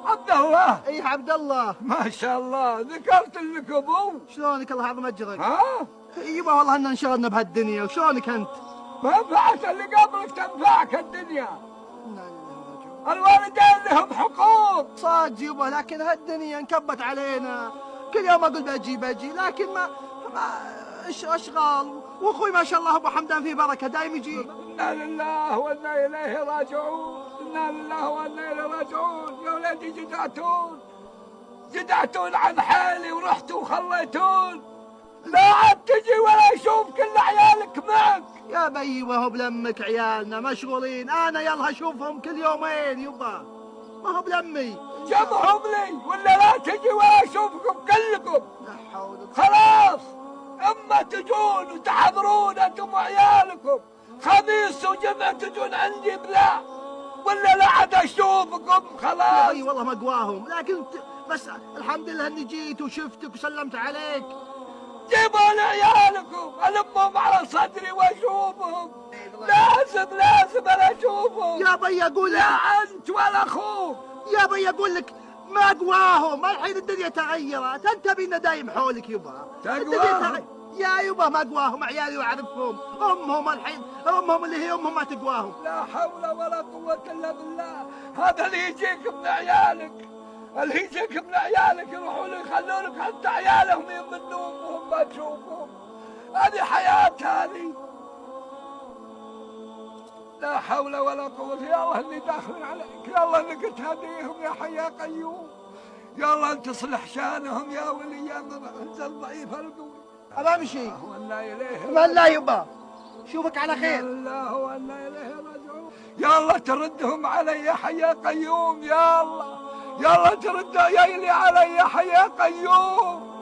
عبد الله. اي عبد الله. ما شاء الله ذكرت لك ابو. شلونك الله يعظم اجرك؟ ها؟ يبا والله ان انشغلنا بهالدنيا، وشلونك انت؟ ما نفعت اللي قبلك تنفعك الدنيا. الوالدين لهم حقوق. صادق يبا، لكن هالدنيا انكبت علينا، كل يوم اقول بجي لكن ما اشغال، واخوي ما شاء الله ابو حمدان فيه بركه دايم يجي. انا لله وانا اليه راجعون، انا لله وانا اليه راجعون. يا ولدي جدعتون عن حالي ورحتوا وخليتون، لا عاد تجي ولا اشوف كل عيالك معك. يا بي وهو بلمك عيالنا مشغولين، انا يلا اشوفهم كل يومين يبا، ما هو بلمي. جمعهم لي ولا لا تجي ولا اشوفكم كلكم. لا حول. خلاص، اما تجون وتحضرون انتم وعيالكم خميس وجمعة تجون عندي بلا، ولا لا عاد اشوفكم خلاص. اي والله ما قواهم، لكن بس الحمد لله اني جيت وشفتك وسلمت عليك. جيبوا لي عيالكم المهم على صدري واشوفهم، لازم انا اشوفهم. يا بي اقول لك، لا انت ولا اخوك. يا بي اقول لك ما قواهم، الحين الدنيا تغيرت، انت بينا دايم حولك يبا. يا يبا ما قواهم عيالي واعرفهم، امهم الحين امهم اللي هي امهم ما تقواهم. لا حول ولا قوة الا بالله. هذا اللي يجيك من عيالك، اللي يجيك من عيالك يروحون يخلونك حتى عيالهم يمنون وهم ما تشوفهم. هذه حياة هذه. لا حول ولا قوة. يا الله اللي داخلين عليك، يا الله انك تهديهم يا حي يا قيوم، يا الله انت تصلح شانهم يا ولي يا من انزل ضعيف القوي. ابى امشي. وانا اليه ما لا يبا، شوفك على خير. الله وانا اليه راجعون. يا الله تردهم علي يا حي يا قيوم، يا الله يا الله تردها يا علي يا حي يا قيوم.